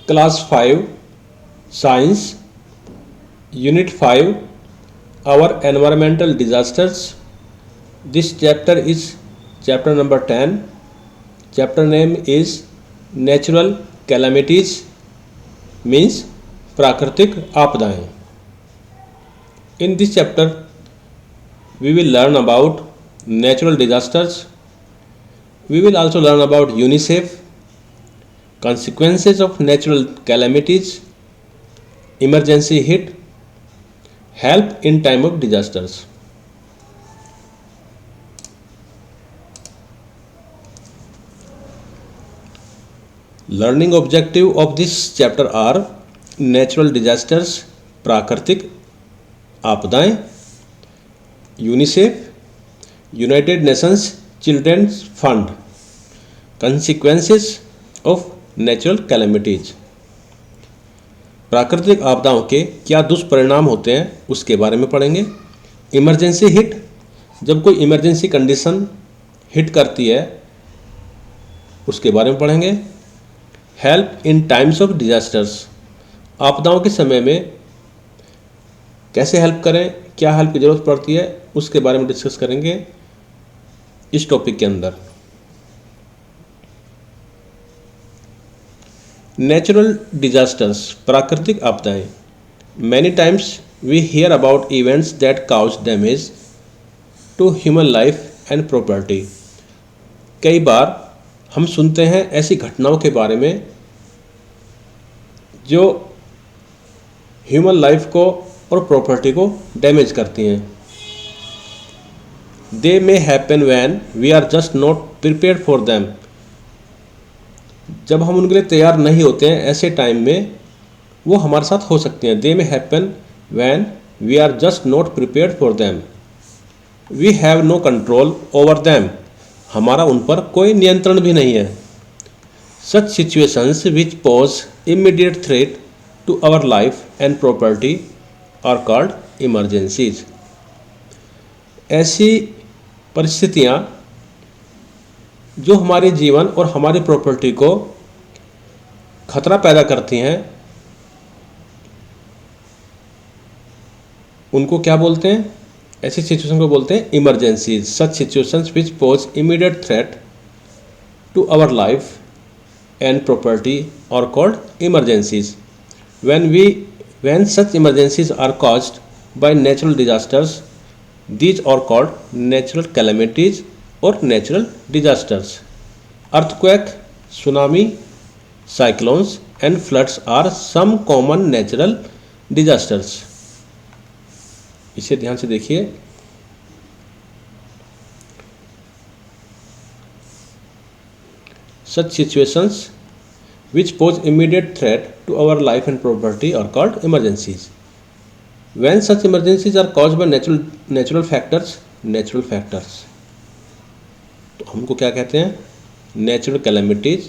Class 5 Science Unit 5 Our Environmental Disasters. This chapter is chapter number 10. Chapter name is Natural Calamities, means प्राकृतिक आपदाएं. In this chapter we will learn about natural disasters. We will also learn about UNICEF, consequences of natural calamities, emergency hit, help in time of disasters. Learning objective of this chapter are natural disasters, प्राकृतिक आपदाएं, UNICEF, United Nations children's fund, consequences of natural calamities. प्राकृतिक आपदाओं के क्या दुष्परिणाम होते हैं उसके बारे में पढ़ेंगे. इमरजेंसी हिट, जब कोई इमरजेंसी कंडीशन हिट करती है उसके बारे में पढ़ेंगे. Help in times of disasters, आपदाओं के समय में कैसे हेल्प करें, क्या हेल्प की ज़रूरत पड़ती है उसके बारे में डिस्कस करेंगे इस टॉपिक के अंदर. नेचुरल डिजास्टर्स, प्राकृतिक आपदाएं. Many times we hear about events that cause damage to human life and property. कई बार हम सुनते हैं ऐसी घटनाओं के बारे में जो ह्यूमन लाइफ को और प्रॉपर्टी को डैमेज करती हैं. They may happen when we are just not prepared for them. जब हम उनके लिए तैयार नहीं होते हैं ऐसे टाइम में वो हमारे साथ हो सकती हैं. They may happen when we are just not prepared for them. We have no control over them, हमारा उन पर कोई नियंत्रण भी नहीं है. Such situations which pose immediate threat to our life and property are called emergencies. ऐसी परिस्थितियाँ जो हमारे जीवन और हमारी प्रॉपर्टी को खतरा पैदा करती हैं उनको क्या बोलते हैं, ऐसी सिचुएशन को बोलते हैं emergencies. Such situations which pose immediate threat to our life and property are called emergencies. When such emergencies are caused by natural disasters, these are called natural calamities or natural disasters. Earthquake, tsunami, cyclones and floods are some common natural disasters. इसे ध्यान से देखिए. Such situations which pose immediate threat to our life and property are called emergencies. When such emergencies are caused by natural factors, तो हमको क्या कहते हैं, natural calamities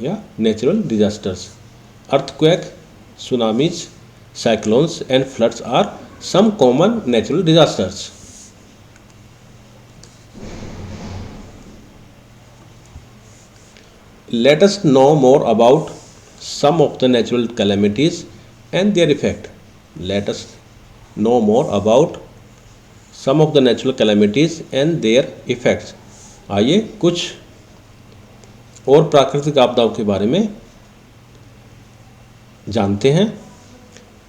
या natural disasters. Earthquake, tsunamis, cyclones and floods are some common natural disasters. Let us know more about some of the natural calamities and their effect. Let us know more about some of the natural calamities and their effects. आइए कुछ और प्राकृतिक आपदाओं के बारे में जानते हैं.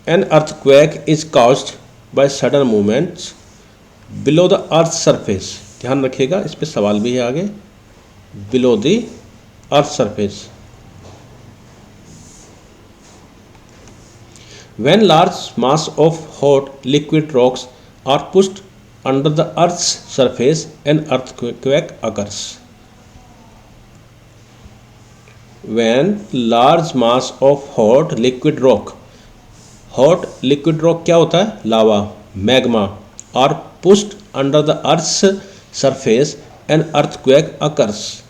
An earthquake is caused by sudden movements below the earth's surface. ध्यान रखिएगा, इस पे सवाल भी है आगे. Below the earth's surface. When large mass of hot liquid rocks are pushed under the earth's surface, an earthquake occurs. When large mass of hot liquid rock क्या होता है, लावा, magma, are pushed under the earth's surface, an earthquake occurs.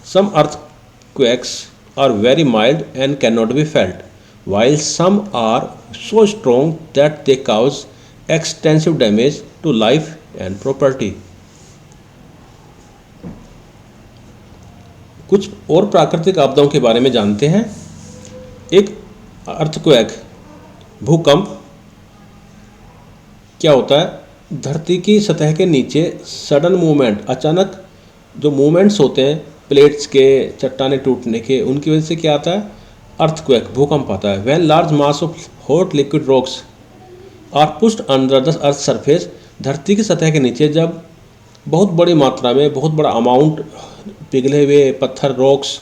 Some earthquakes are very mild and cannot be felt, while some are so strong that they cause extensive damage to life and property. कुछ और प्राकृतिक आपदाओं के बारे में जानते हैं। एक अर्थक्वेक, भूकंप क्या होता है? धरती की सतह के नीचे सडन मूवमेंट, अचानक जो मूवमेंट्स होते हैं प्लेट्स के, चट्टाने टूटने के, उनकी वजह से क्या आता है? अर्थक्वेक, भूकंप आता है। When large mass of hot liquid rocks are pushed under the earth surface, धरती की सतह के नीचे जब बहुत बड़ी मात्रा में, बहुत बड़ा अमाउंट पिघले हुए पत्थर, रॉक्स,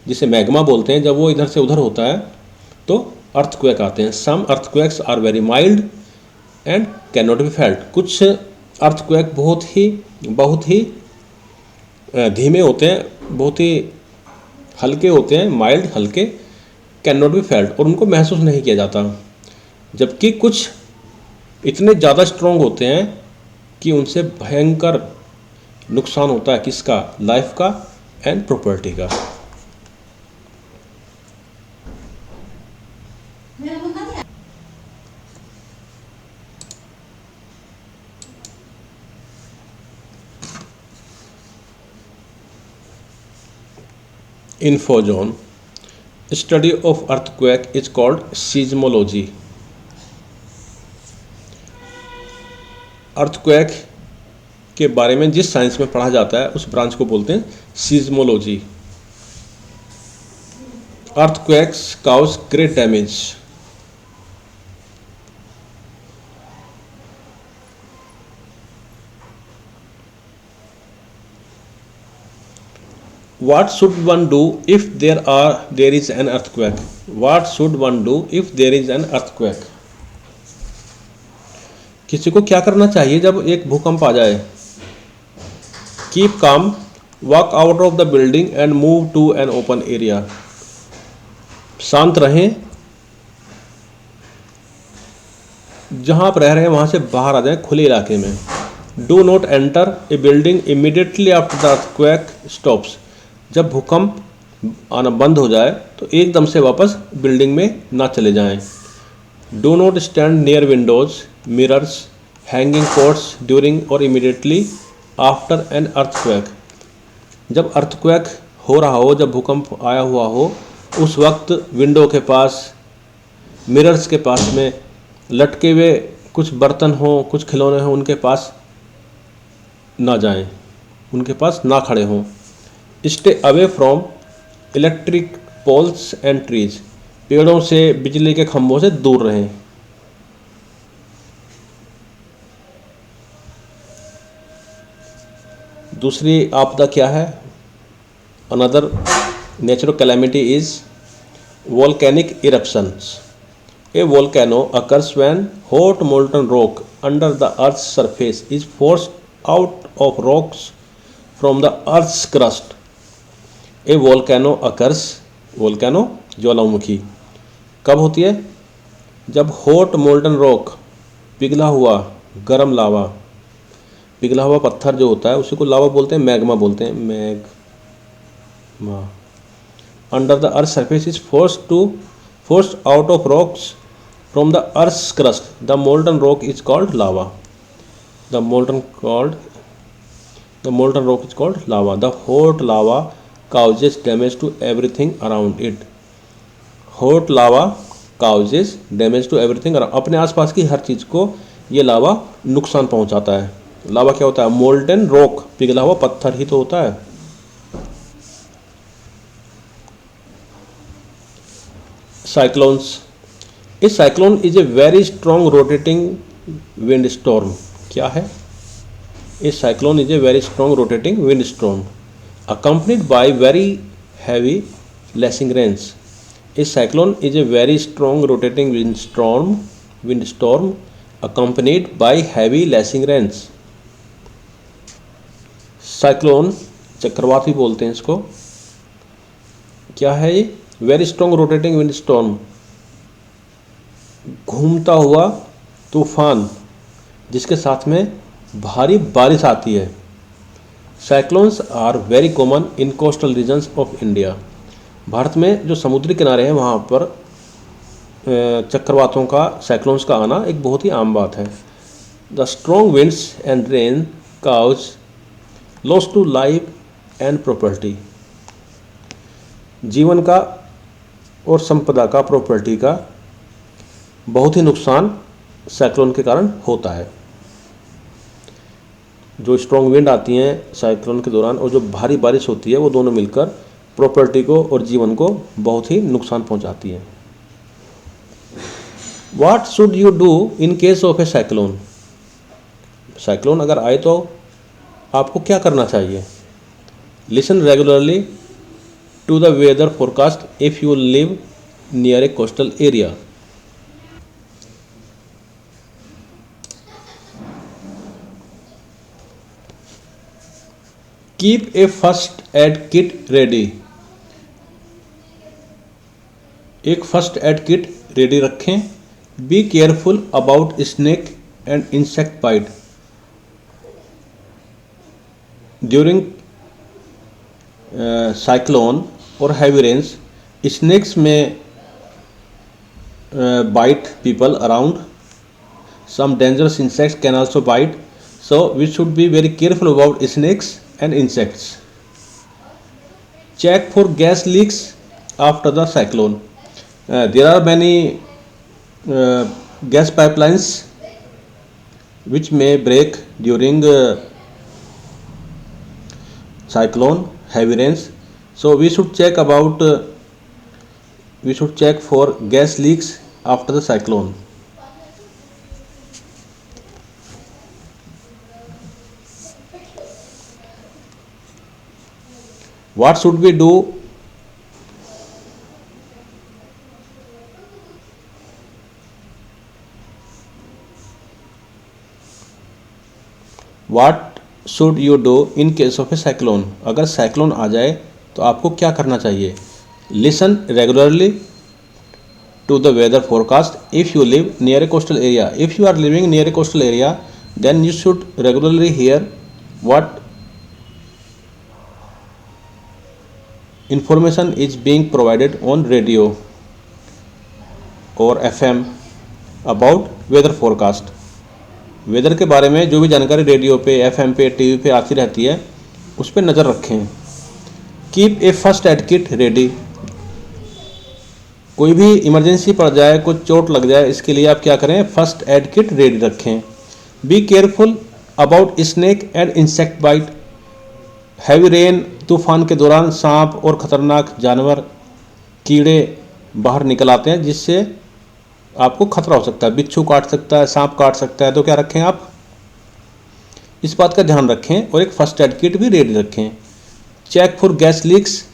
जिसे मैग्मा बोलते हैं, जब वो इधर से उधर होता है तो अर्थक्वेक आते हैं। Some earthquakes are very mild and can not be felt. कुछ अर्थक्वेक बहुत ही धीमे होते हैं, बहुत ही हल्के होते हैं, माइल्ड, हल्के, कैन नॉट बी फेल्ट, और उनको महसूस नहीं किया जाता। जबकि कुछ इतने ज़्यादा स्ट्रॉन्ग होते हैं कि उनसे भयंकर नुकसान होता है, किसका? लाइफ का एंड प्रॉपर्टी का। Info zone. Study of earthquake is called seismology. Earthquake के बारे में जिस साइंस में पढ़ा जाता है उस ब्रांच को बोलते हैं seismology. Earthquakes cause great damage. What should one do if there is an earthquake? What should one do if there is an earthquake? किसी को क्या करना चाहिए जब एक भूकंप आ जाए? Keep calm, walk out of the building and move to an open area. शांत रहें, जहां आप रह रहे हैं वहां से बाहर आ जाएं, खुले इलाके में। Do not enter a building immediately after the earthquake stops. जब भूकंप आना बंद हो जाए तो एकदम से वापस बिल्डिंग में ना चले जाएं। Do not stand near Windows, mirrors, hanging quotes during और इमीडिएटली आफ्टर एन अर्थक्वेक। जब अर्थक्वेक हो रहा हो, जब भूकंप आया हुआ हो, उस वक्त विंडो के पास, मिरर्स के पास में लटके हुए कुछ बर्तन हों, कुछ खिलौने हों, उनके पास ना जाएं, उनके पास ना खड़े हों। Stay away from electric poles and trees. पेड़ों से, बिजली के खंभों से दूर रहें। दूसरी आपदा क्या है? Another natural calamity is volcanic eruptions. A volcano occurs when hot molten rock under the earth surface is forced out of rocks from the earth's crust. A volcano occurs, volcano ज्वालामुखी कब होती है? जब हॉट मोल्टन रॉक, पिघला हुआ गर्म लावा, पिघला हुआ पत्थर जो होता है उसी को लावा बोलते हैं, मैग्मा बोलते हैं, magma. Under the earth surface is forced out of rocks from the earth's crust. The molten rock is called lava. The molten rock is called lava. The hot lava causes damage to everything around it. Hot lava causes damage to everything around. अपने आसपास की हर चीज़ को ये लावा नुकसान पहुंचाता है। लावा क्या होता है? मोल्टन रॉक, पिघला हुआ पत्थर ही तो होता है। Cyclones. A cyclone is a very strong rotating wind storm. क्या है? A cyclone is a very strong rotating windstorm accompanied by very heavy lashing rains. A cyclone is a very strong rotating windstorm accompanied by heavy lashing rains. Cyclone चक्रवात भी बोलते हैं इसको। क्या है ये? वेरी स्ट्रॉन्ग रोटेटिंग विंडस्टॉर्म, घूमता हुआ तूफान जिसके साथ में भारी बारिश आती है। Cyclones are very common in coastal regions of India. Bharat में जो समुद्री किनारे हैं वहाँ पर चक्रवातों का, साइक्लोन्स का आना एक बहुत ही आम बात है। The strong winds and rain cause loss to life and property. जीवन का और संपदा का, प्रॉपर्टी का बहुत ही नुकसान साइक्लोन के कारण होता है। जो स्ट्रॉन्ग विंड आती हैं साइक्लोन के दौरान और जो भारी बारिश होती है, वो दोनों मिलकर प्रॉपर्टी को और जीवन को बहुत ही नुकसान पहुंचाती हैं। What should you do in case of a cyclone? Cyclone अगर आए तो आपको क्या करना चाहिए? Listen regularly to the weather forecast if you live near a coastal area. Keep a first aid kit ready. एक फर्स्ट एड किट रेडी रखें। Be careful about snake and insect bite during cyclone और heavy rains. Snakes में bite people around. Some dangerous insects can also bite, so we should be very careful about snakes and insects. Check for gas leaks after the cyclone. There are many gas pipelines which may break during cyclone, heavy rains, so we should check for gas leaks after the cyclone. What should we do? What should you do in case of a cyclone? अगर cyclone आ जाए तो आपको क्या करना चाहिए? Listen regularly to the weather forecast if you live near a coastal area. If you are living near a coastal area, then you should regularly hear what information is being provided on radio or FM about weather forecast. Weather के बारे में जो भी जानकारी radio पे, FM पे, TV पे आती रहती है, उस पर नज़र रखें। Keep a first aid kit ready. कोई भी इमरजेंसी पड़ जाए, कुछ चोट लग जाए, इसके लिए आप क्या करें? फर्स्ट एड किट रेडी रखें। Be careful about snake and insect bite. Heavy rain, तूफान के दौरान सांप और ख़तरनाक जानवर, कीड़े बाहर निकल आते हैं जिससे आपको खतरा हो सकता है। बिच्छू काट सकता है, सांप काट सकता है, तो क्या रखें आप? इस बात का ध्यान रखें और एक फर्स्ट एड किट भी रेडी रखें। Check for gas leaks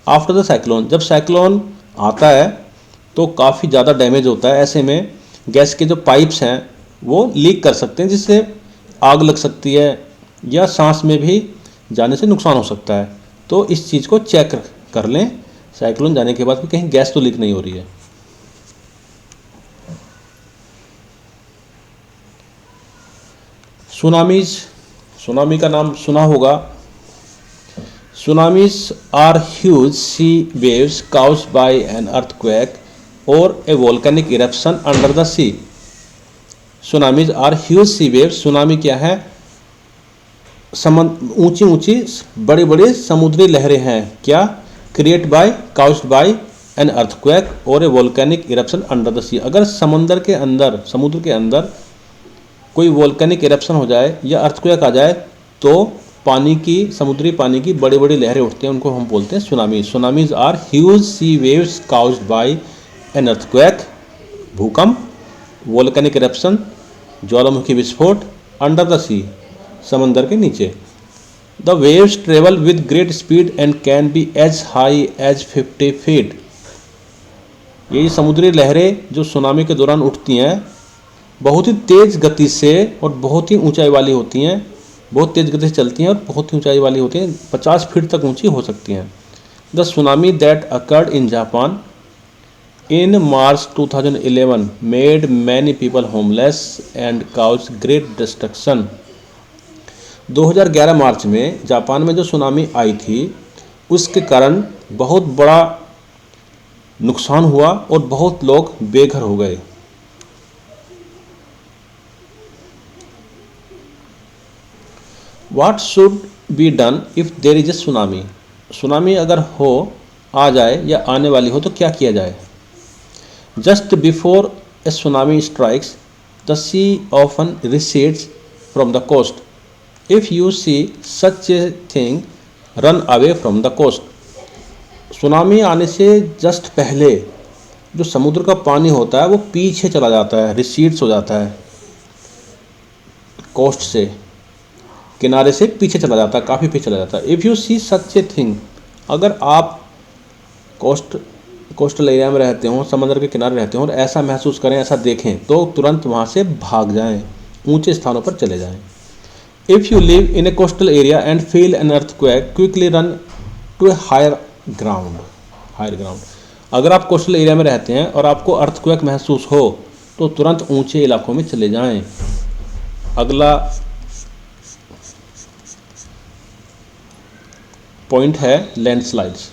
after the cyclone. जब साइक्लोन आता है तो काफ़ी ज़्यादा डैमेज होता है, ऐसे में गैस के जो पाइप्स हैं वो लीक कर सकते हैं, जिससे आग लग सकती है या सांस में भी जाने से नुकसान हो सकता है। तो इस चीज़ को चेक कर लें साइक्लोन जाने के बाद कि कहीं गैस तो लीक नहीं हो रही है। सुनामीज, सुनामी का नाम सुना होगा। Tsunamis are huge sea waves caused by an earthquake or a volcanic eruption under the sea. Tsunamis are huge sea waves. Tsunami क्या है? ऊंची ऊंची बड़ी बड़ी समुद्री लहरें हैं। क्या? Create bye, caused by an earthquake or a volcanic eruption under the sea. अगर समुद्र के अंदर कोई वोल्केनिक इरप्शन हो जाए या अर्थक्वेक आ जाए तो समुद्री पानी की बड़ी बड़ी लहरें उठती हैं, उनको हम बोलते हैं tsunami. Tsunamis are huge sea waves caused by an earthquake, भूकंप, वोल्केनिक इरप्शन, ज्वालामुखी विस्फोट, अंडर द सी, समंदर के नीचे। The waves travel with great speed and can be as high as 50 feet. ये समुद्री लहरें जो सुनामी के दौरान उठती हैं बहुत ही तेज़ गति से और बहुत ही ऊंचाई वाली होती हैं, बहुत तेज़ गति से चलती हैं और बहुत ही ऊंचाई वाली होती हैं, 50 फीट तक ऊंची हो सकती हैं। The tsunami that occurred in Japan in March 2011 made many people homeless and caused great destruction. 2011 March में जापान में जो सुनामी आई थी उसके कारण बहुत बड़ा नुकसान हुआ और बहुत लोग बेघर हो गए। What should be done if there is a tsunami? Tsunami अगर हो, आ जाए या आने वाली हो तो क्या किया जाए? Just before a tsunami strikes the sea often recedes from the coast. If you see such a thing run away from the coast. Tsunami आने से जस्ट पहले जो समुद्र का पानी होता है वो पीछे चला जाता है, रिसीड्स हो जाता है, कोस्ट से, किनारे से पीछे चला जाता है, काफ़ी पीछे चला जाता है. If you see such a thing, अगर आप कोस्टल एरिया में रहते हो, समंदर के किनारे रहते हो और ऐसा महसूस करें, ऐसा देखें, तो तुरंत वहाँ से भाग जाएं, ऊंचे स्थानों पर चले जाएं. If you live in a coastal area and feel an earthquake quickly run to a higher ground. अगर आप कोस्टल एरिया में रहते हैं और आपको अर्थक्वेक महसूस हो तो तुरंत ऊंचे इलाकों में चले जाएं. अगला पॉइंट है landslides.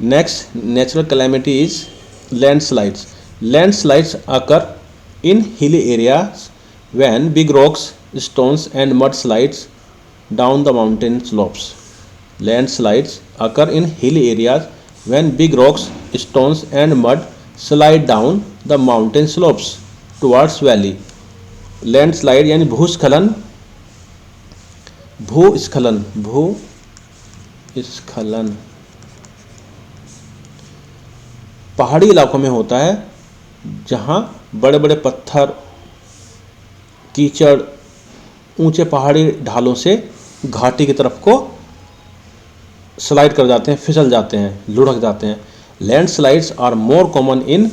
Next natural calamity is landslides. Landslides occur in hilly areas when big rocks, stones and mud slides down the mountain slopes. Landslides occur in hilly areas when big rocks, stones and mud slide down the mountain slopes towards valley. Landslide यानी भूस्खलन, भूस्खलन पहाड़ी इलाकों में होता है जहाँ बड़े बड़े पत्थर, कीचड़ ऊंचे पहाड़ी ढालों से घाटी की तरफ को स्लाइड कर जाते हैं, फिसल जाते हैं, लुढ़क जाते हैं. Landslides are more common in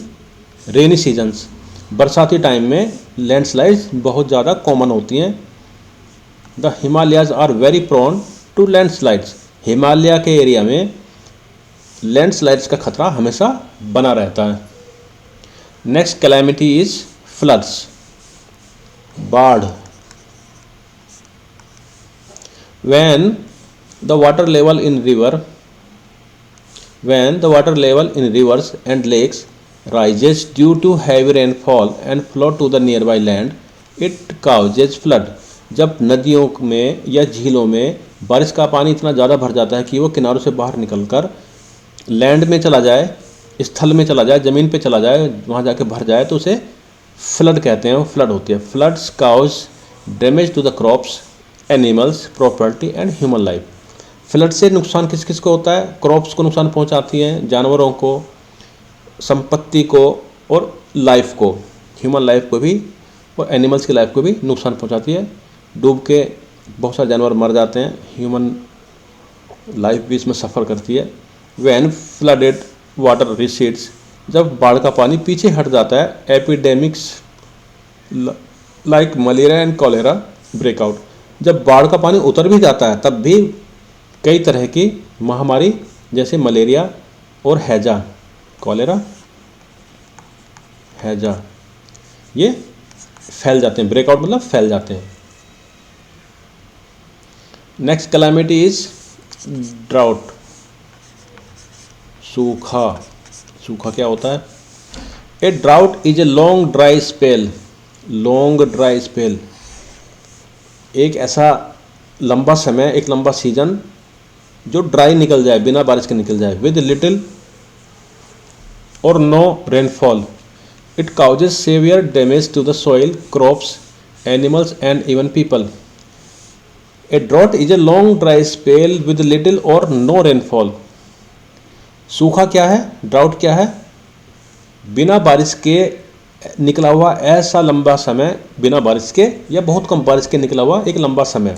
rainy seasons. बरसाती टाइम में लैंडस्लाइड्स बहुत ज़्यादा कॉमन होती हैं. The Himalayas are very prone to landslides. Himalaya के एरिया में लैंडस्लाइड्स का खतरा हमेशा बना रहता है. नेक्स्ट कैलेमिटी इज फ्लड्स, बाढ़. When the water level in rivers and lakes rises due to heavy rainfall and flow to the nearby land, it causes flood. जब नदियों में या झीलों में बारिश का पानी इतना ज़्यादा भर जाता है कि वो किनारों से बाहर निकलकर लैंड में चला जाए, स्थल में चला जाए, ज़मीन पे चला जाए, वहाँ जाके भर जाए, तो उसे फ्लड कहते हैं. वो फ्लड होती है. Floods cause damage to the crops, animals, property and human life. Flood से नुकसान किस किस को होता है? क्रॉप्स को नुकसान पहुंचाती हैं, जानवरों को, संपत्ति को और लाइफ को, ह्यूमन लाइफ को भी और एनिमल्स की लाइफ को भी नुकसान पहुंचाती है. डूब के बहुत सारे जानवर मर जाते हैं, ह्यूमन लाइफ भी इसमें सफ़र करती है. व्हेन फ्लडेड वाटर रिसीड्स, जब बाढ़ का पानी पीछे हट जाता है, epidemics like malaria and cholera breakout. जब बाढ़ का पानी उतर भी जाता है तब भी कई तरह की महामारी जैसे मलेरिया और हैजा, कॉलेरा, हैजा, ये फैल जाते हैं. ब्रेकआउट मतलब फैल जाते हैं. नेक्स्ट कैलामिटी इज ड्राउट, सूखा. सूखा क्या होता है? A drought is a long dry spell. एक ऐसा लंबा समय, एक लंबा सीजन जो ड्राई निकल जाए, बिना बारिश के निकल जाए. With little or no rainfall, it causes severe damage to the soil, crops, animals and even people. A drought is a long dry spell with little or no rainfall. सूखा क्या है? ड्राउट क्या है? बिना बारिश के निकला हुआ ऐसा लंबा समय, बिना बारिश के या बहुत कम बारिश के निकला हुआ एक लंबा समय.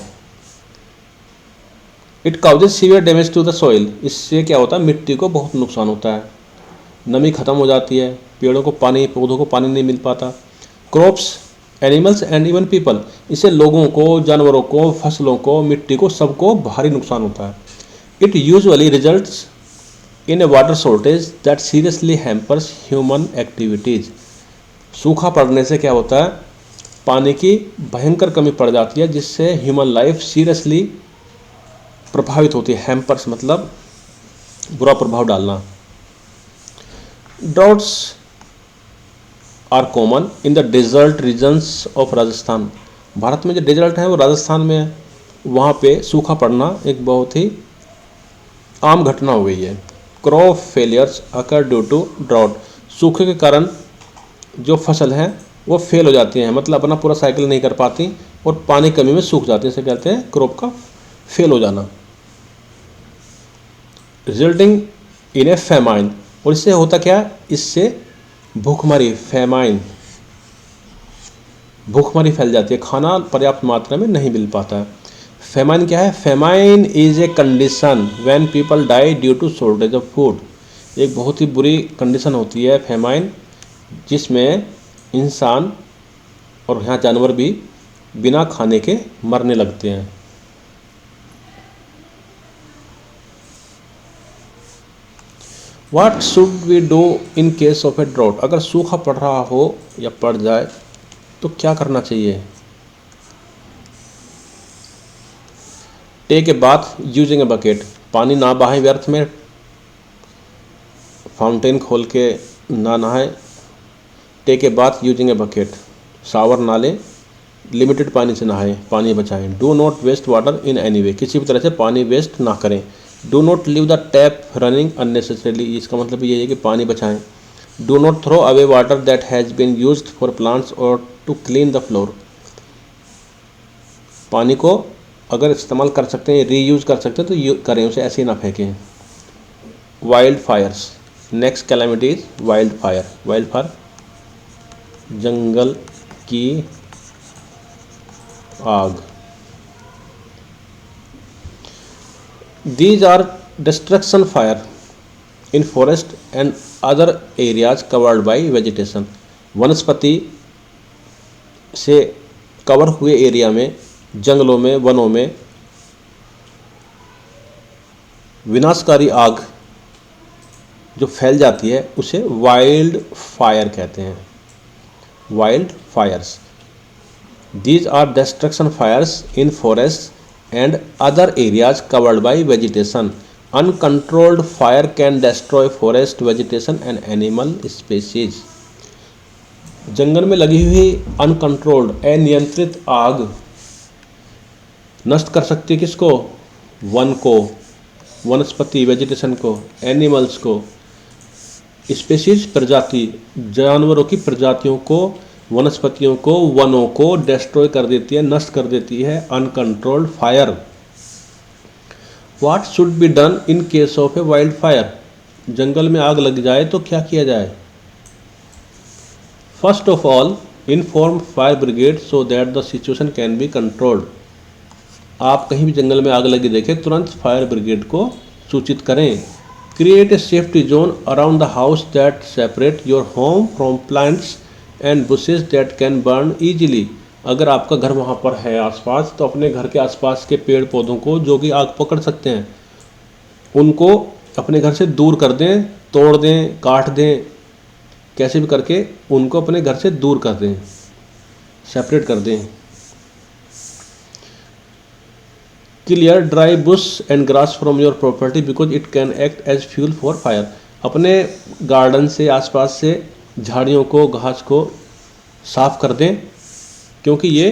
It causes severe damage to the soil. इससे क्या होता है? मिट्टी को बहुत नुकसान होता है, नमी खत्म हो जाती है, पेड़ों को पानी, पौधों को पानी नहीं मिल पाता. Crops, animals and even people, इससे लोगों को, जानवरों को, फसलों को, मिट्टी को, सबको भारी नुकसान होता है. It usually results in A water shortage that seriously hampers human activities. सूखा पड़ने से क्या होता है? पानी की भयंकर कमी पड़ जाती है, जिससे ह्यूमन लाइफ सीरियसली प्रभावित होती है. हैम्पर्स मतलब बुरा प्रभाव डालना. Droughts are common in the desert regions of Rajasthan. Bharat में जो डेजर्ट है वो राजस्थान में है, वहाँ पे सूखा पड़ना एक बहुत ही आम घटना हो गई है। Crop failures occur due to drought, सूखे के कारण जो फसल है वो फेल हो जाती हैं, मतलब अपना पूरा साइकिल नहीं कर पाती और पानी कमी में सूख जाती है, इसे कहते हैं क्रॉप का फेल हो जाना। रिजल्टिंग इन ए फेमाइन, और इससे होता क्या, इससे भूखमरी, फेमाइन, भूखमरी फैल जाती है, खाना पर्याप्त मात्रा में नहीं मिल पाता है। फेमाइन क्या है? Famine is a condition when people die due to shortage of food, एक बहुत ही बुरी कंडीशन होती है फेमाइन, जिसमें इंसान और यहाँ जानवर भी बिना खाने के मरने लगते हैं। What should we do in case of a drought? अगर सूखा पड़ रहा हो या पड़ जाए तो क्या करना चाहिए? Take a bath using a bucket, पानी ना बहाएं व्यर्थ में, फाउंटेन खोल के ना नहाएं। Take a bath using a bucket, shower ना लें, लिमिटेड पानी से नहाएं, पानी बचाएं। Do not waste water in any way, किसी भी तरह से पानी वेस्ट ना करें। Do not leave the tap running unnecessarily, इसका मतलब ये है कि पानी बचाएं। Do not throw away water that has been used for plants और टू क्लीन द फ्लोर, पानी को अगर इस्तेमाल कर सकते हैं, रीयूज़ कर सकते हैं तो करें, उसे ऐसे ही ना फेंकें। Wild fires, next calamity is wild fire. Wild fire, जंगल की आग। These are destruction fire in forest and other areas covered by vegetation, वनस्पति से कवर हुए एरिया में, जंगलों में, वनों में विनाशकारी आग जो फैल जाती है उसे वाइल्ड फायर कहते हैं। Wild fires, these are destruction fires in forest and other areas covered by vegetation. Uncontrolled fire can destroy forest vegetation and animal species. जंगल में लगी हुई अनकंट्रोल्ड, अनियंत्रित आग नष्ट कर सकती है किसको? वन को, वनस्पति, वेजिटेशन को, एनिमल्स को, स्पेसीज प्रजाति, जानवरों की प्रजातियों को, वनस्पतियों को, वनों को डिस्ट्रॉय कर देती है, नष्ट कर देती है uncontrolled fire. What should be done in case of a wild fire, जंगल में आग लग जाए तो क्या किया जाए? First of all inform fire brigade so that the situation can be controlled, आप कहीं भी जंगल में आग लगी देखें तुरंत फायर ब्रिगेड को सूचित करें। Create a safety zone around the house that separate your home from plants and bushes that can burn easily, अगर आपका घर वहाँ पर है आसपास तो अपने घर के आसपास के पेड़ पौधों को जो कि आग पकड़ सकते हैं उनको अपने घर से दूर कर दें, तोड़ दें, काट दें, कैसे भी करके उनको अपने घर से दूर कर दें, सेपरेट कर दें। Clear dry bush and grass from your property because it can act as fuel for fire, अपने गार्डन से, आसपास से झाड़ियों को, घास को साफ कर दें क्योंकि ये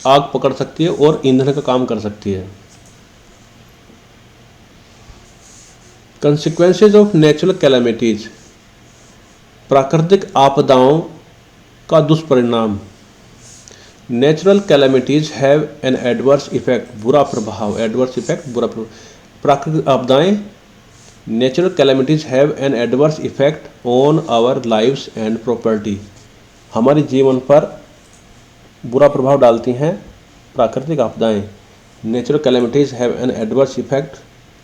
आग पकड़ सकती है और ईंधन का काम कर सकती है। कंसिक्वेंसेज ऑफ नेचुरल कैलेमिटीज, प्राकृतिक आपदाओं का दुष्परिणाम। Natural calamities have an adverse effect, बुरा प्रभाव, एडवर्स इफेक्ट, बुरा प्रभाव। प्राकृतिक आपदाएं, natural calamities have an adverse effect on our lives and property, हमारे जीवन पर बुरा प्रभाव डालती हैं प्राकृतिक आपदाएं। Natural calamities have an adverse effect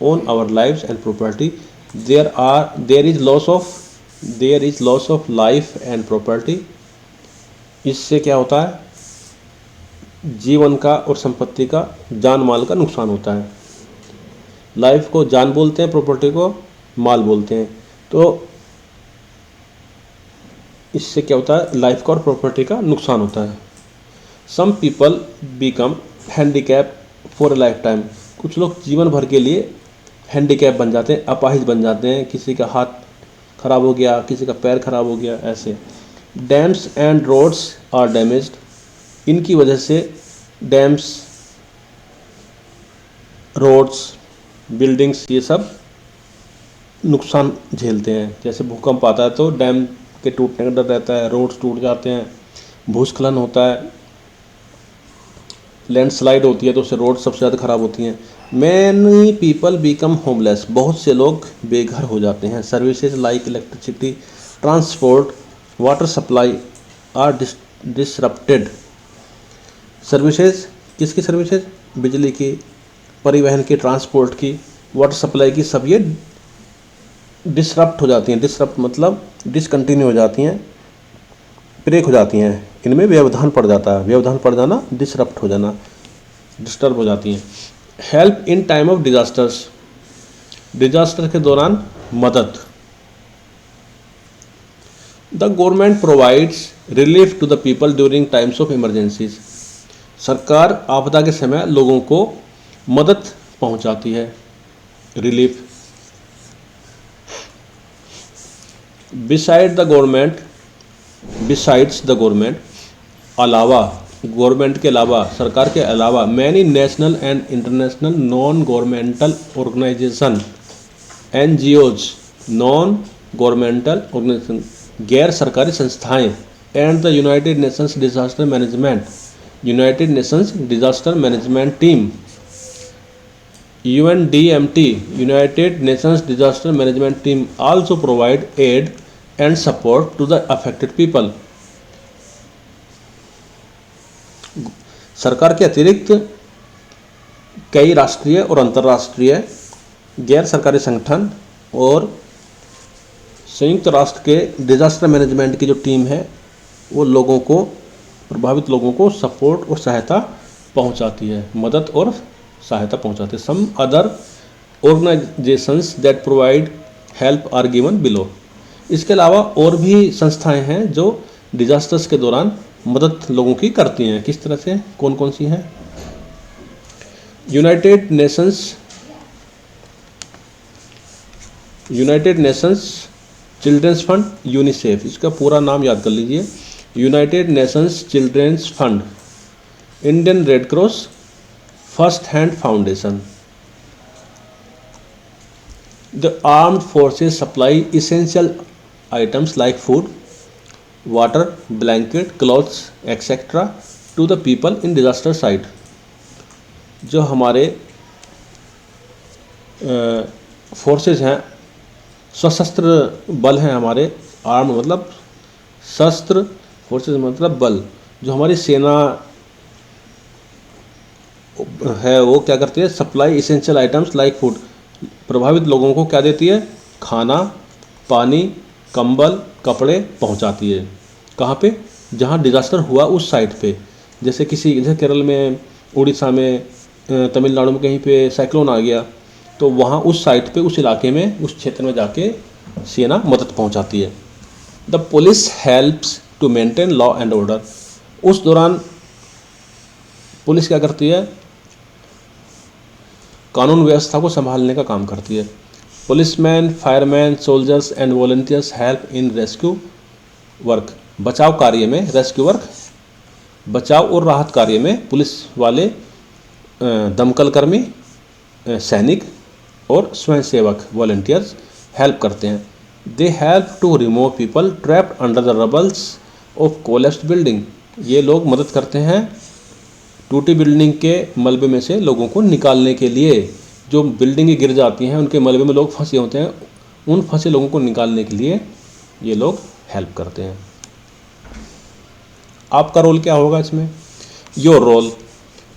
on our lives and property, there is loss of life and property, इससे क्या होता है? जीवन का और संपत्ति का, जान माल का नुकसान होता है। लाइफ को जान बोलते हैं, प्रॉपर्टी को माल बोलते हैं, तो इससे क्या होता है? लाइफ का और प्रॉपर्टी का नुकसान होता है। Some people become handicap for a lifetime, कुछ लोग जीवन भर के लिए हैंडीकैप बन जाते हैं, अपाहिज बन जाते हैं, किसी का हाथ खराब हो गया, किसी का पैर खराब हो गया, ऐसे। Dams and roads are damaged, इनकी वजह से डैम्स, रोड्स बिल्डिंग्स, ये सब नुकसान झेलते हैं। जैसे भूकंप आता है तो डैम के टूटने का डर रहता है, रोड्स टूट जाते हैं, भूस्खलन होता है, लैंडस्लाइड होती है तो उससे रोड सबसे ज़्यादा ख़राब होती हैं। मैनी पीपल बिकम होमलेस, बहुत से लोग बेघर हो जाते हैं। Services like electricity, transport, water supply are disrupted. Services, किसकी सर्विसेज? बिजली की, परिवहन की, ट्रांसपोर्ट की, वाटर सप्लाई की, सब ये डिसरप्ट हो जाती हैं। डिसरप्ट मतलब डिसकंटिन्यू हो जाती हैं, ब्रेक हो जाती हैं, इनमें व्यवधान पड़ जाता है। व्यवधान पड़ जाना, डिसरप्ट हो जाना, डिस्टर्ब हो जाती हैं। Help in time of disasters, disaster के दौरान मदद। The government provides relief to the people during times of emergencies, सरकार आपदा के समय लोगों को मदद पहुंचाती है, रिलीफ। बिसाइड्स द गवर्नमेंट, अलावा, गवर्नमेंट के अलावा, सरकार के अलावा, many national and international non governmental organisation, NGOs, non governmental organisation, गैर सरकारी संस्थाएं, and the United Nations disaster management team, UNDMT, United Nations Disaster Management Team also provide aid and support to the affected people. सरकार के अतिरिक्त कई राष्ट्रीय और अंतर्राष्ट्रीय गैर सरकारी संगठन और संयुक्त राष्ट्र के डिजास्टर मैनेजमेंट की जो टीम है वो लोगों को, प्रभावित लोगों को सपोर्ट और सहायता पहुंचाती है, मदद और सहायता पहुंचाते हैं। Some other organisations that provide help are given below. इसके अलावा और भी संस्थाएं हैं जो डिजास्टर्स के दौरान मदद लोगों की करती हैं। किस तरह से, कौन कौन सी हैं? United Nations children's fund, UNICEF, इसका पूरा नाम याद कर लीजिए, United Nations children's fund, Indian Red Cross, First Hand Foundation. The armed forces supply essential items like food, water, blanket, clothes, etc. to the people in disaster site. जो हमारे forces हैं, सशस्त्र बल हैं हमारे, आर्म मतलब शस्त्र, फोर्सेस मतलब बल, जो हमारी सेना है वो क्या करती है? Supply essential items like food, प्रभावित लोगों को क्या देती है? खाना, पानी, कंबल, कपड़े पहुंचाती है। कहाँ पे? जहाँ डिज़ास्टर हुआ उस साइट पे। जैसे केरल में, उड़ीसा में, तमिलनाडु में कहीं पे साइक्लोन आ गया तो वहाँ उस साइट पे, उस इलाके में, उस क्षेत्र में जाके सेना मदद पहुंचाती है। The police helps to maintain law and order, उस दौरान पुलिस क्या करती है? कानून व्यवस्था को संभालने का काम करती है। Policeman, fireman, soldiers and volunteers help in rescue work, बचाव कार्य में, रेस्क्यू वर्क, बचाव और राहत कार्य में पुलिस वाले, दमकल कर्मी, सैनिक और स्वयंसेवक, वॉलंटियर्स हेल्प करते हैं। They help to remove people trapped under the rubbles of collapsed building, ये लोग मदद करते हैं टूटी बिल्डिंग के मलबे में से लोगों को निकालने के लिए। जो बिल्डिंगें गिर जाती हैं उनके मलबे में लोग फंसे होते हैं, उन फंसे लोगों को निकालने के लिए ये लोग हेल्प करते हैं। आपका रोल क्या होगा इसमें? Your role,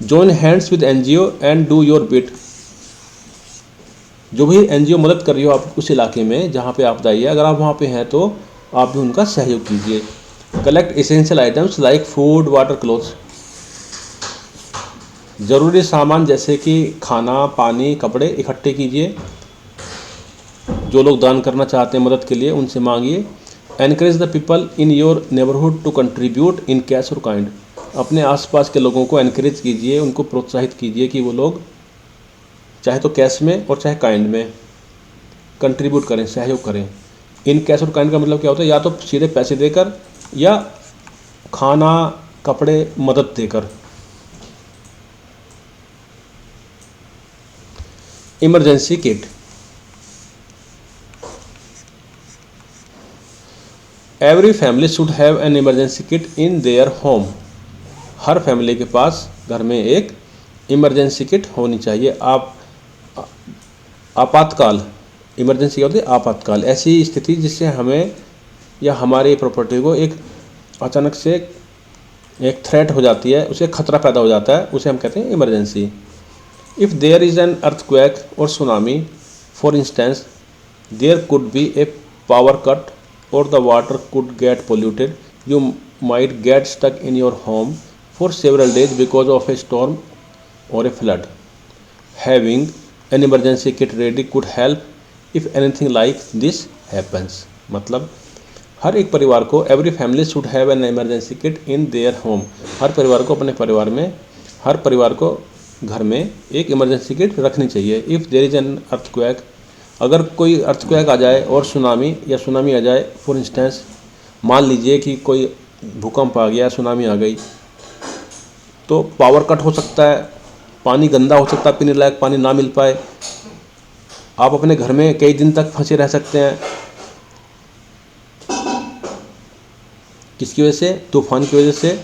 join hands with NGO and do your bit. जो भी एनजीओ मदद कर रही हो आप उस इलाके में जहाँ पे आपदा आई है, अगर आप वहाँ पे हैं तो आप भी उनका सहयोग कीजिए। Collect essential items like food, water, clothes, ज़रूरी सामान जैसे कि खाना, पानी, कपड़े इकट्ठे कीजिए। जो लोग दान करना चाहते हैं मदद के लिए उनसे मांगिए। Encourage the people in your neighbourhood to contribute in cash or kind, अपने आसपास के लोगों को एनकरेज कीजिए, उनको प्रोत्साहित कीजिए कि वो लोग चाहे तो कैश में और चाहे काइंड में कंट्रीब्यूट करें, सहयोग करें। इन कैश और काइंड का मतलब क्या होता है? या तो सीधे पैसे देकर या खाना, कपड़े, मदद देकर। Emergency kit. Every family should have an emergency kit in their home. Her family के पास घर में एक इमरजेंसी किट होनी चाहिए। आपातकाल, इमरजेंसी क्या होती है? आपातकाल, ऐसी स्थिति जिससे हमें या हमारी प्रॉपर्टी को एक अचानक से एक थ्रेट हो जाती है, उसे खतरा पैदा हो जाता है, उसे हम कहते हैं emergency. If there is an earthquake or tsunami, for instance, there could be a power cut or the water could get polluted, you might get stuck in your home for several days because of a storm or a flood. Having an emergency kit ready could help if anything like this happens. मतलब हर एक परिवार को, every family should have an emergency kit in their home. हर परिवार को अपने परिवार में, हर परिवार को घर में एक इमरजेंसी किट रखनी चाहिए। If there is an earthquake, अगर कोई अर्थक्वेक आ जाए और सुनामी आ जाए, फॉर इंस्टेंस, मान लीजिए कि कोई भूकंप आ गया, सुनामी आ गई, तो पावर कट हो सकता है, पानी गंदा हो सकता है, पीने लायक पानी ना मिल पाए, आप अपने घर में कई दिन तक फंसे रह सकते हैं। किसकी वजह से? तूफान की वजह से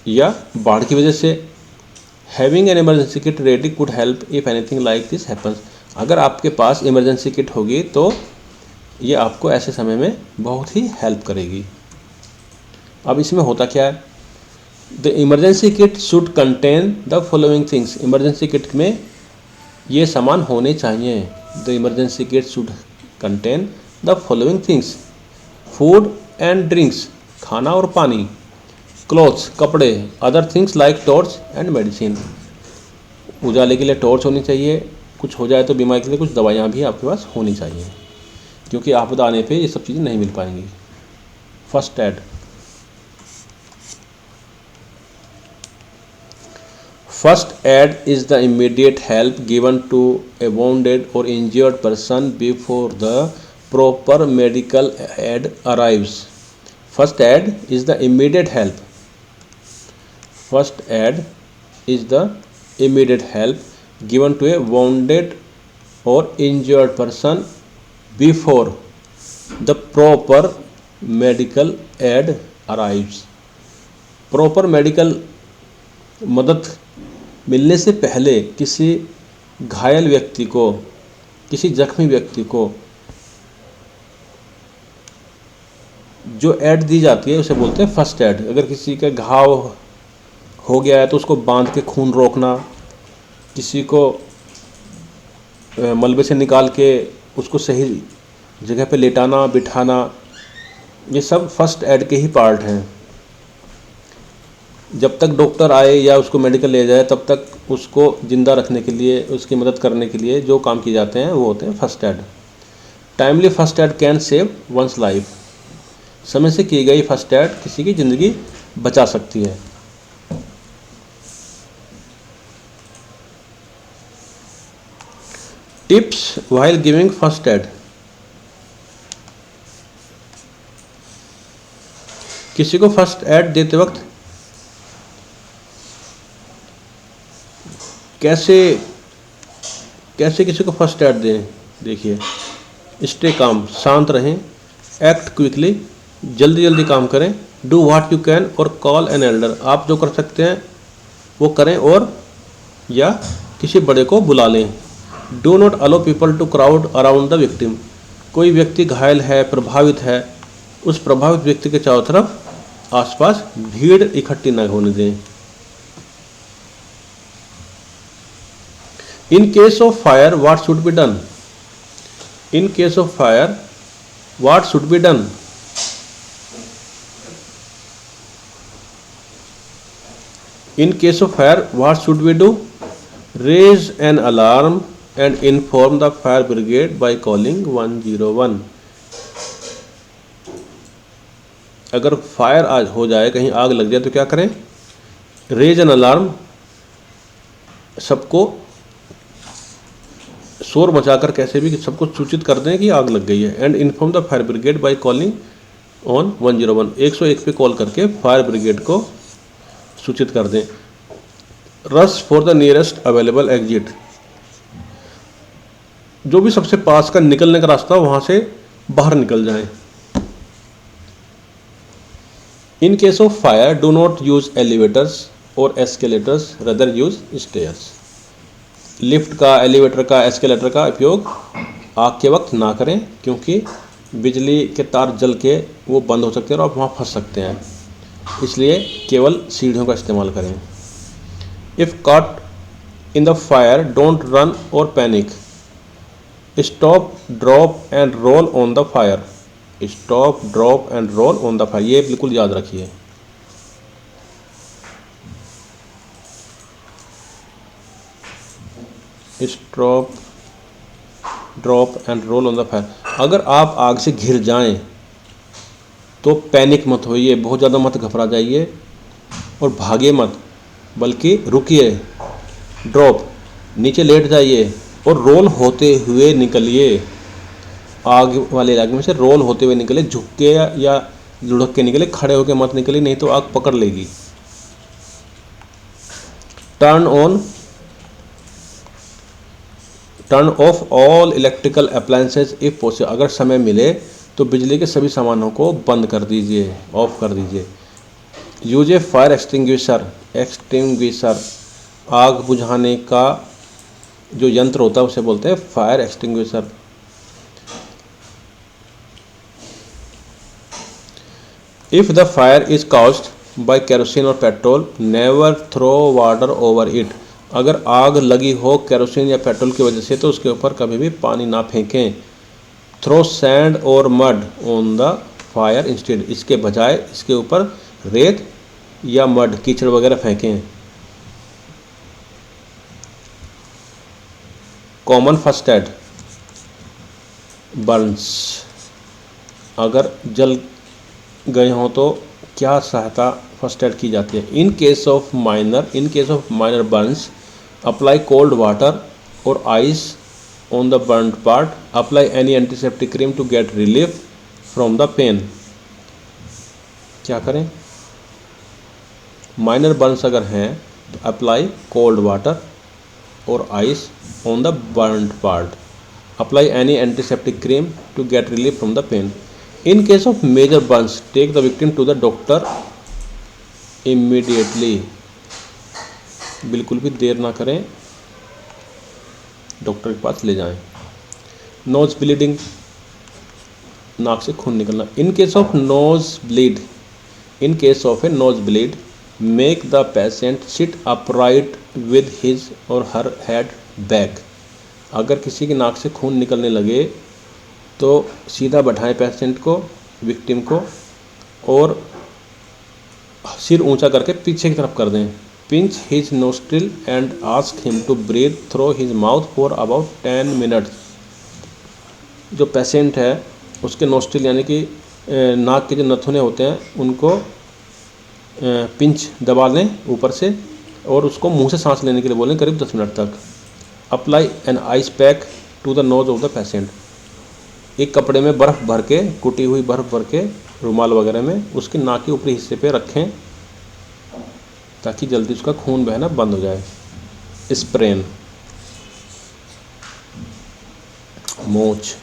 या बाढ़ की वजह से। Having an emergency kit ready could help if anything like this happens. अगर आपके पास इमरजेंसी किट होगी तो ये आपको ऐसे समय में बहुत ही हेल्प करेगी। अब इसमें होता क्या है? The emergency kit should contain the following things. Emergency kit में ये सामान होने चाहिए। The emergency kit should contain the following things: food and drinks, खाना और पानी, क्लॉथ्स, कपड़े, other things like torch and medicine. उजाले के लिए टॉर्च होनी चाहिए, कुछ हो जाए तो बीमारी के लिए कुछ दवाइयाँ भी आपके पास होनी चाहिए, क्योंकि आपदा आने पे ये सब चीज़ें नहीं मिल पाएंगी। First aid. First aid is the immediate help given to a wounded or injured person before the proper medical aid arrives. First aid is the immediate help. First aid is the immediate help given to a wounded or injured person before the proper medical aid arrives. Proper medical मदद मिलने से पहले किसी घायल व्यक्ति को, किसी जख्मी व्यक्ति को जो एड दी जाती है उसे बोलते हैं फर्स्ट एड। अगर किसी का घाव हो गया है तो उसको बांध के खून रोकना, किसी को मलबे से निकाल के उसको सही जगह पे लेटाना, बिठाना, ये सब फर्स्ट एड के ही पार्ट हैं। जब तक डॉक्टर आए या उसको मेडिकल ले जाए तब तक उसको ज़िंदा रखने के लिए, उसकी मदद करने के लिए जो काम किए जाते हैं वो होते हैं first aid. Timely first aid can save one's life. समय से की गई फर्स्ट एड किसी की ज़िंदगी बचा सकती है। Tips while giving first aid. किसी को फर्स्ट एड देते वक्त कैसे किसी को फर्स्ट एड दें? देखिए, स्टे काम, शांत रहें, एक्ट क्विकली, जल्दी जल्दी काम करें, डू व्हाट यू कैन और कॉल एन एल्डर। आप जो कर सकते हैं वो करें और या किसी बड़े को बुला लें। Do not allow people to crowd around the victim. कोई व्यक्ति घायल है, प्रभावित है, उस प्रभावित व्यक्ति के चारों तरफ आसपास भीड़ इकट्ठी न होने दें। In case of fire, what should be done? In case of fire, what should be done? In case of fire, what should we do? Raise an alarm and inform the fire brigade by calling 101. अगर fire आज हो जाए, कहीं आग लग जाए तो क्या करें? रेज एन अलार्म, सबको शोर मचाकर कैसे भी सबको सूचित कर दें कि आग लग गई है। And inform the fire brigade by calling on 101। 101 पे कॉल करके फायर ब्रिगेड को सूचित कर दें। Rush for the nearest available exit. जो भी सबसे पास का निकलने का रास्ता वहाँ से बाहर निकल जाएं। In case of fire do not use elevators or escalators, rather use stairs. Lift का, एलिवेटर का, एस्केलेटर का उपयोग आग के वक्त ना करें, क्योंकि बिजली के तार जल के वो बंद हो सकते हैं और आप वहाँ फंस सकते हैं, इसलिए केवल सीढ़ियों का इस्तेमाल करें। If caught in the fire don't run or panic, stop drop and roll on the fire. Stop drop and roll on the fire, ये बिल्कुल याद रखिए। Stop drop and roll on the fire. अगर आप आग से घिर जाएं तो पैनिक मत होइए, बहुत ज़्यादा मत घबरा जाइए और भागे मत, बल्कि रुकिए, ड्रॉप, नीचे लेट जाइए और रोल होते हुए निकलिए। आग वाले इलाके में से रोल होते हुए निकले, झुक के या लुढ़क के निकले, खड़े होकर मत निकलिए, नहीं तो आग पकड़ लेगी। Turn off all electrical appliances if possible. अगर समय मिले तो बिजली के सभी सामानों को बंद कर दीजिए, ऑफ कर दीजिए। यूज ए फायर एक्सटिंग्विशर। एक्सटिंग्विशर, आग बुझाने का जो यंत्र होता है उसे बोलते हैं fire extinguisher. If the fire is caused by kerosene or petrol, never throw water over it. अगर आग लगी हो केरोसिन या पेट्रोल की वजह से तो उसके ऊपर कभी भी पानी ना फेंकें। थ्रो सैंड और mud on the fire instead, इसके बजाय इसके ऊपर रेत या मड, कीचड़ वगैरह फेंकें। कॉमन फर्स्ट एड बर्न्स, अगर जल गए हों तो क्या सहायता फर्स्ट एड की जाती है। In case of minor burns, apply cold water or ice on the burned part. Apply any antiseptic cream to get relief from the pain. क्या करें, माइनर बर्न्स अगर हैं तो apply cold water or ice on the burned part. Apply any antiseptic cream to get relief from the pain. In case of major burns, take the victim to the doctor immediately. बिल्कुल भी देर ना करें, doctor के पास ले जाएं। Nose bleeding, नाक से खून निकलना। In case of a nose bleed, make the patient sit upright with his or her head back. अगर किसी की नाक से खून निकलने लगे तो सीधा बैठाएं पेशेंट को, विक्टिम को, और सिर ऊंचा करके पीछे की तरफ कर दें। Pinch his nostril and ask him to breathe through his mouth for about 10 minutes. जो पेशेंट है उसके नोस्ट्रिल यानी कि नाक के जो नथुने होते हैं उनको पिंच दबा लें ऊपर से और उसको मुंह से सांस लेने के लिए बोलें करीब 10 मिनट तक। Apply an ice pack to the nose of the patient. एक कपड़े में बर्फ़ भर के, कुटी हुई बर्फ़ भर के रुमाल वगैरह में उसके नाक के ऊपरी हिस्से पे रखें ताकि जल्दी उसका खून बहना बंद हो जाए। स्प्रेन, मोच।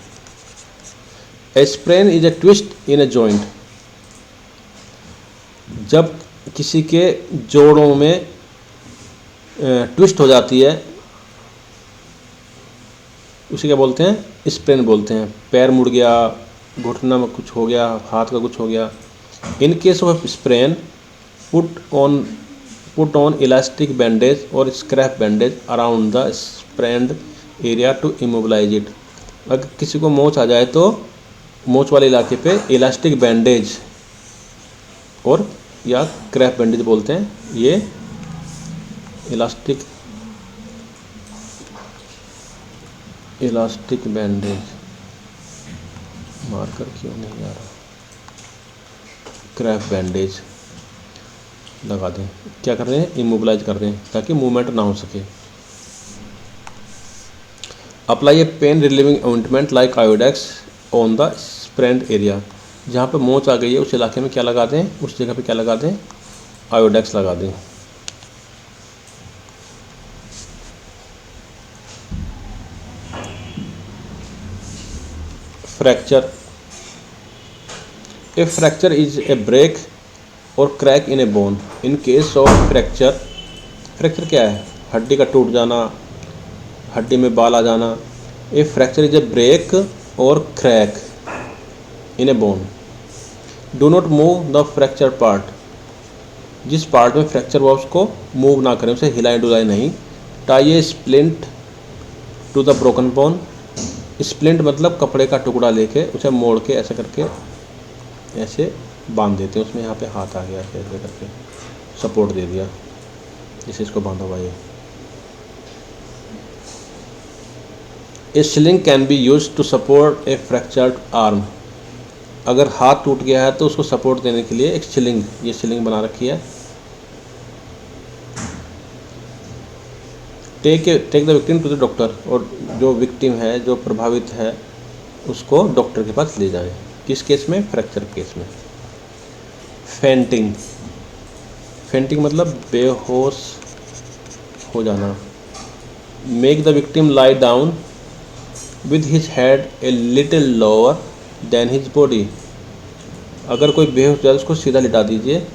A sprain is a twist in a joint. जब किसी के जोड़ों में ट्विस्ट हो जाती है उसे क्या बोलते हैं, स्प्रेन बोलते हैं। पैर मुड़ गया, घुटना में कुछ हो गया, हाथ का कुछ हो गया। In case of sprain, put on elastic bandage or scrap bandage around the sprained area to immobilise it. अगर किसी को मोच आ जाए तो मोच वाले इलाके पे इलास्टिक बैंडेज और या क्रैप बैंडेज बोलते हैं, ये इलास्टिक बैंडेज, मार्कर क्यों नहीं आ रहा, क्रैप बैंडेज लगा दें। क्या कर रहे हैं, इमोबिलाइज कर रहे हैं ताकि मूवमेंट ना हो सके। Apply a pain relieving ointment like Iodex on the sprained area. जहाँ पे मोच आ गई है उस इलाके में क्या लगा दें, उस जगह पे क्या लगा दें, आयोडेक्स लगा दें। Fracture, a fracture is a break or crack in a bone. In case of fracture, fracture क्या है? हड्डी का टूट जाना, हड्डी में बाल आ जाना। A fracture is a break or crack in a bone. Do not move the fracture part, जिस पार्ट में फ्रैक्चर हुआ उसको मूव ना करें, उसे हिलाएं डुलाएं नहीं। Tie a splint to the broken bone, splint मतलब कपड़े का टुकड़ा लेके उसे मोड़ के ऐसे करके ऐसे बांध देते हैं, उसमें यहाँ पे हाथ आ गया, ऐसे करके सपोर्ट दे दिया, जिसे इसको बांधा हुआ। A sling can be use to support a fractured arm, अगर हाथ टूट गया है तो उसको सपोर्ट देने के लिए एक स्लिंग, ये स्लिंग बना रखी है। Take the victim to the doctor, और जो विक्टिम है, जो प्रभावित है, उसको डॉक्टर के पास ले जाएं। किस केस में? फ्रैक्चर केस में। फेंटिंग, फेंटिंग मतलब बेहोश हो जाना। Make the victim lie down with his head a little lower than his body, अगर कोई बेहोश जाए उसको सीधा लिटा दीजिए,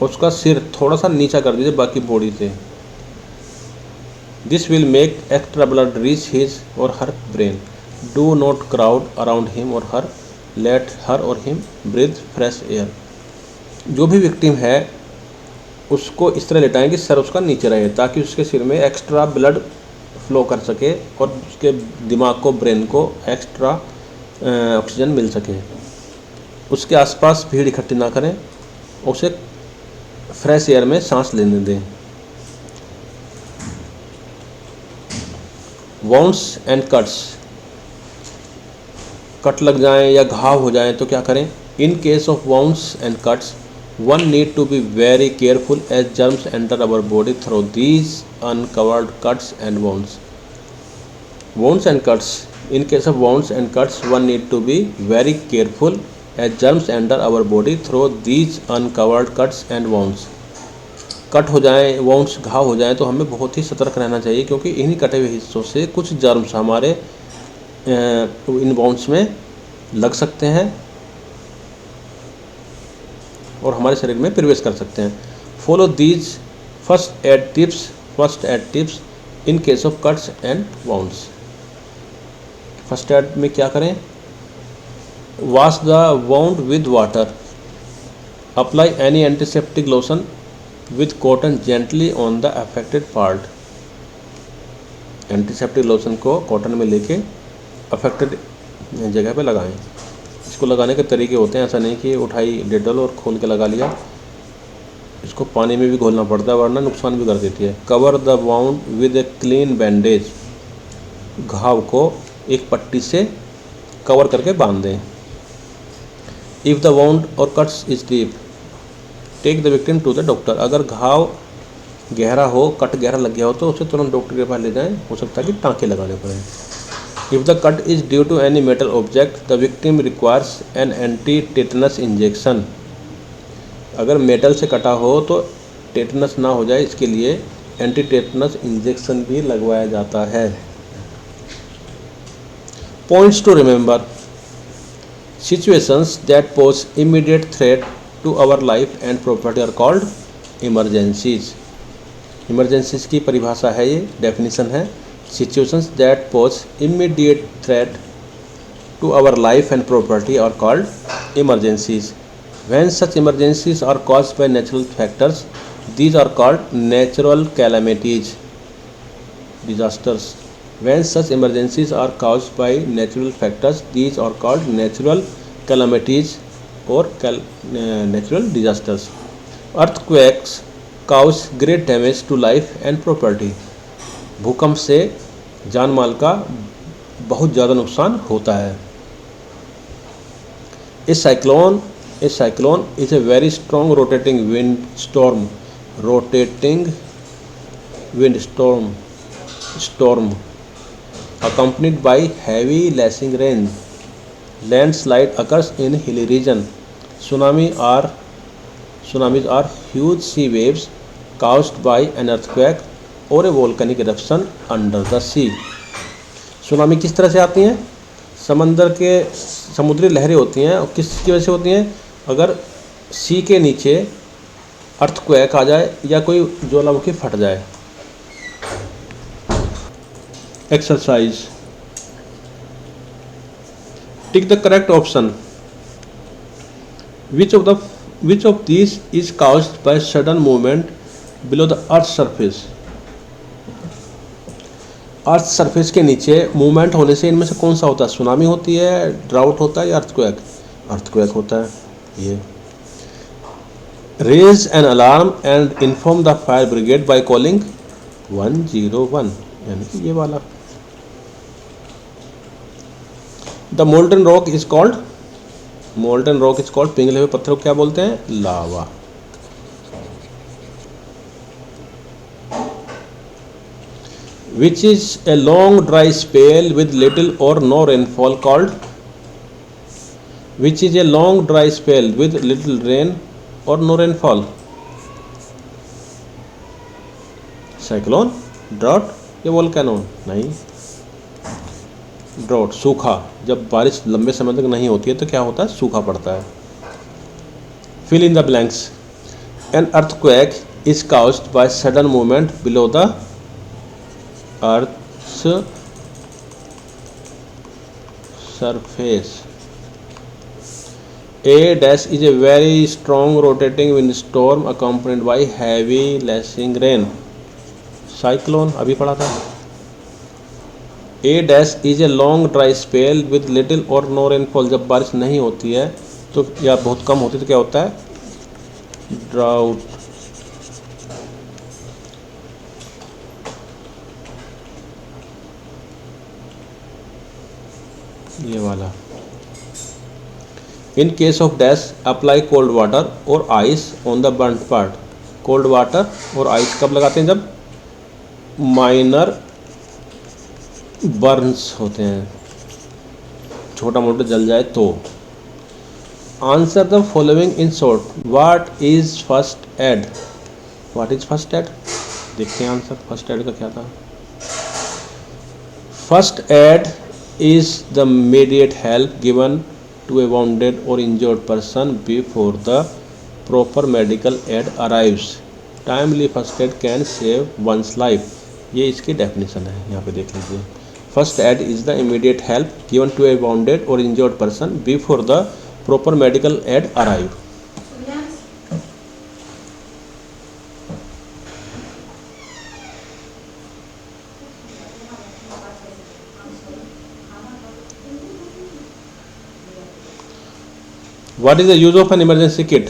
उसका सिर थोड़ा सा नीचा कर दीजिए बाकी बॉडी से। This will make extra blood reach his or her brain. Do not crowd around him or her, let her और हिम ब्रीथ फ्रेश एयर। जो भी विक्टिम है उसको इस तरह लिटाएं कि सर उसका नीचे रहे, ताकि उसके सिर में एक्स्ट्रा ब्लड फ्लो कर सके और उसके दिमाग को, ब्रेन को एक्स्ट्रा ऑक्सीजन मिल सके। उसके आसपास भीड़ इकट्ठी ना करें, उसे फ्रेश एयर में सांस लेने दें। वाउंड्स एंड कट्स, कट लग जाएं या घाव हो जाएं तो क्या करें? In case of wounds and cuts one need to be very careful as germs enter our body through these uncovered cuts and wounds. Wounds and cuts, in case of wounds and cuts one need to be very careful as germs enter our body through these uncovered cuts and wounds। Cut हो जाएं, wounds घाव हो जाएं तो हमें बहुत ही सतर्क रहना चाहिए, क्योंकि इन्हीं कटे हुए हिस्सों से कुछ जर्म्स हमारे इन वाउंड्स में लग सकते हैं और हमारे शरीर में प्रवेश कर सकते हैं। Follow these first aid tips in case of cuts and wounds. First aid में क्या करें? Wash the wound with water, apply any antiseptic lotion with cotton gently on the affected part. Antiseptic lotion को cotton में लेके affected जगह पे लगाएं। इसको लगाने के तरीके होते हैं, ऐसा नहीं कि उठाई डेटॉल और खोल के लगा लिया, इसको पानी में भी घोलना पड़ता है वरना नुकसान भी कर देती है। Cover the wound with a clean bandage, घाव को एक पट्टी से कवर करके बांध दें। If the wound or cuts is deep take the victim to the doctor, अगर घाव गहरा हो, कट गहरा लग गया हो तो उसे तुरंत डॉक्टर के पास ले जाएं, हो सकता है कि टाँके लगाने पड़ें। If the cut is due to any metal object the victim requires an anti tetanus injection, अगर मेटल से कटा हो तो टेटनस ना हो जाए इसके लिए एंटी टेटनस इंजेक्शन भी लगवाया जाता है। Points to remember: situations that pose immediate threat to our life and property are called emergencies। Emergencies की परिभाषा है, ये डेफिनेशन है। Situations that pose immediate threat to our life and property are called emergencies। When such emergencies are caused by natural factors, these are called natural calamities, disasters। When such emergencies are caused by natural factors, these are called natural calamities or natural disasters। Earthquakes cause great damage to life and property। भूकंप से जान माल का बहुत ज़्यादा नुकसान होता है। A cyclone is a very strong rotating storm accompanied by heavy lashing rain. Landslide occurs in hilly region. Tsunamis are huge sea waves caused by an earthquake or a volcanic eruption under the sea। Tsunami किस तरह से आती हैं? समंदर के समुद्री लहरें होती हैं, और किसकी वजह से होती हैं? अगर सी के नीचे अर्थक्वेक आ जाए या कोई ज्वालामुखी फट जाए। Exercise, tick the correct option. Which of these is caused by sudden movement below the earth's surface? Earth surface के नीचे मूवमेंट होने से इनमें से कौन सा होता है? सुनामी होती है, ड्राउट होता है, या अर्थक्वेक? अर्थक्वेक होता है। ये raise an alarm and inform the fire brigade by calling 101, यानी कि ये वाला। The molten rock is called, molten rock is called, पिघले हुए पत्थर को क्या बोलते हैं? Lava. Which is a long dry spell with little or no rainfall called? Which is a long dry spell with little rain or no rainfall? Cyclone, drought या volcano? नहीं, drought, सूखा। जब बारिश लंबे समय तक नहीं होती है तो क्या होता है? सूखा पड़ता है। Fill in the blanks. An earthquake is caused by sudden movement below the earth's surface. A dash is a very strong rotating windstorm accompanied by heavy lashing rain. Cyclone अभी पढ़ा था। A dash is a long dry spell with little or no rainfall. जब बारिश नहीं होती है तो या बहुत कम होती है तो क्या होता है? ड्राउट। ये वाला। In case of dash apply cold water or ice on the burned part. Cold water or ice कब लगाते हैं? जब माइनर बर्न्स होते हैं, छोटा मोटा जल जाए तो। Answer the following in short. What is first aid? What is first aid? देखते हैं आंसर फर्स्ट एड का क्या था। First aid is the immediate help given to a wounded or injured person before the proper medical aid arrives. Timely first aid can save one's life. ये इसकी definition है, यहाँ पे देख लीजिए। First aid is the immediate help given to a wounded or injured person before the proper medical aid arrive. What is the use of an emergency kit?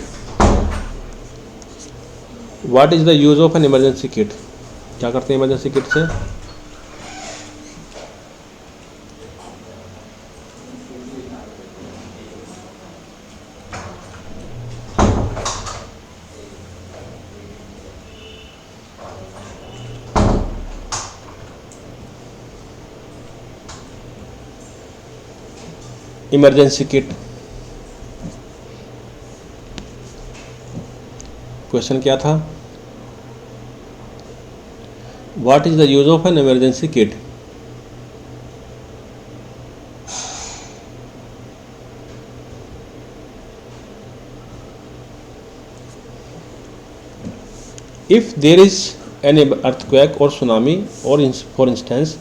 What is the use of an emergency kit? क्या करते हैं emergency kit से? Emergency kit, question क्या था? What is the use of N emergency kit? If there is an earthquake or tsunami, or for instance,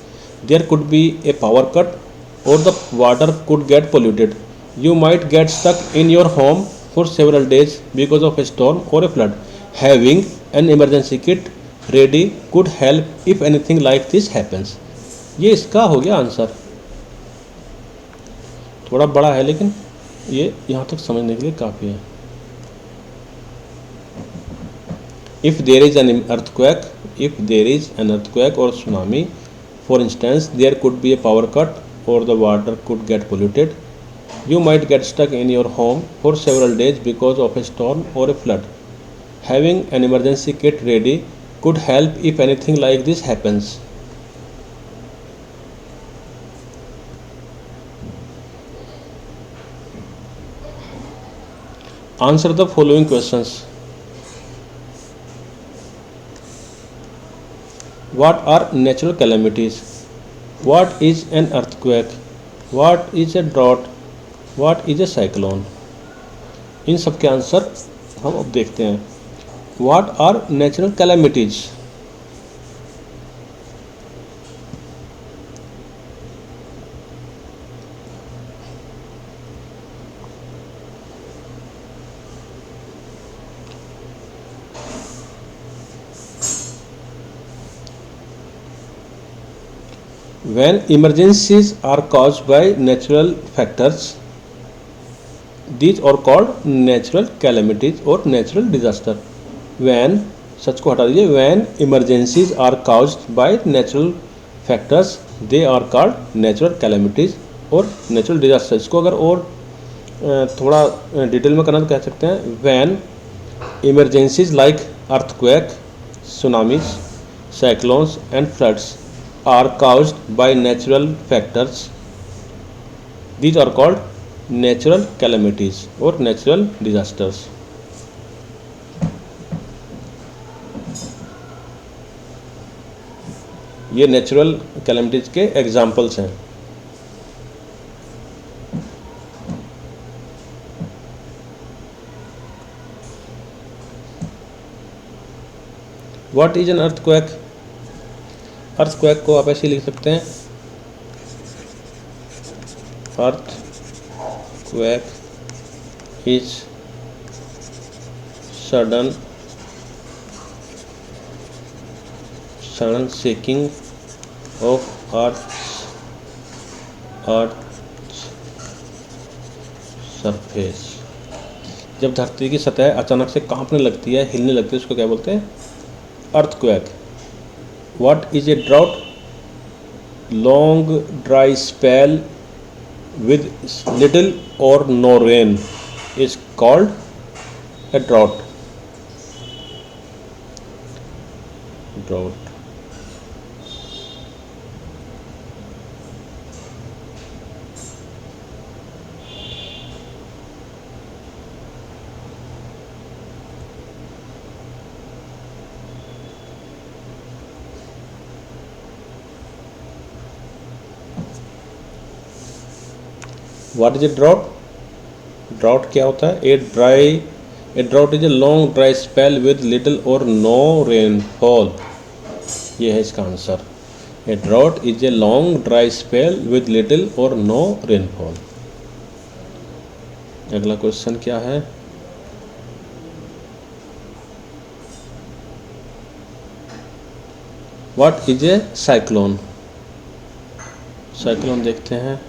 there could be a power cut or the water could get polluted. You might get stuck in your home for several days because of a storm or a flood. Having an emergency kit ready could help if anything like this happens. ये इसका हो गया answer. थोड़ा बड़ा है लेकिन ये यहाँ तक समझने के लिए काफ़ी है। If there is an earthquake or tsunami, for instance, there could be a power cut or the water could get polluted. You might get stuck in your home for several days because of a storm or a flood. Having an emergency kit ready could help if anything like this happens. Answer the following questions. What are natural calamities? What is an earthquake? What is a drought, what is a cyclone. इन सब के answer हम अब देखते हैं। What are natural calamities. When emergencies are caused by natural factors, these are called natural calamities or natural disaster. When, सच को हटा दीजिए, when emergencies are caused by natural factors, they are called natural calamities or natural disaster. इसको अगर और थोड़ा detail में करना तो कह सकते हैं when emergencies like earthquake, tsunamis, cyclones and floods are caused by natural factors, these are called natural calamities or natural disasters. ये नेचुरल कैलेमिटीज के एग्जाम्पल्स हैं। What is an earthquake. Earthquake को आप ऐसे लिख सकते हैं, earthquake is sudden shaking of earth surface. जब धरती की सतह अचानक से कांपने लगती है, हिलने लगती है, उसको क्या बोलते हैं, earthquake. What is a drought? Long dry spell with little or no rain is called a drought. Drought. What is a drought? Drought क्या होता है? A drought is a long dry spell with little or no rainfall. ये है इसका answer. A drought is a long dry spell with little or no rainfall. अगला question क्या है? What is a cyclone? Cyclone देखते हैं।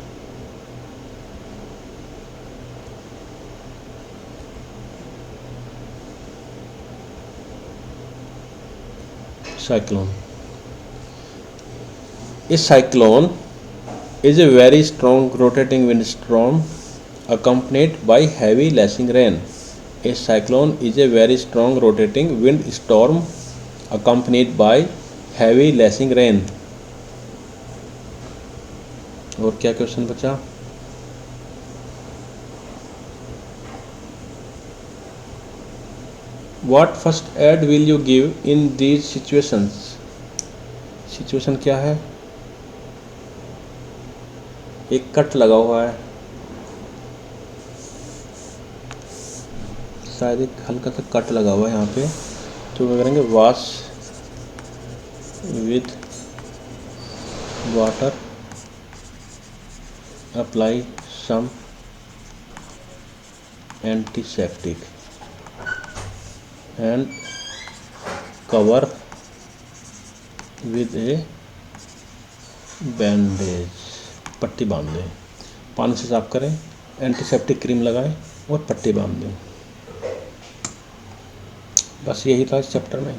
Cyclone. A cyclone is a very strong rotating windstorm accompanied by heavy lashing rain. A cyclone is a very strong rotating windstorm accompanied by heavy lashing rain. और क्या question बचा? What first aid will you give in these situations? Situation क्या है? एक cut लगा हुआ है, शायद एक हल्का सा कट लगा हुआ है यहाँ पे, तो क्या करेंगे, wash with water, apply some antiseptic and cover with a bandage. पट्टी बांध दें, पानी से साफ करें, एंटीसेप्टिक क्रीम लगाएं और पट्टी बांध दें। बस यही था इस चैप्टर में।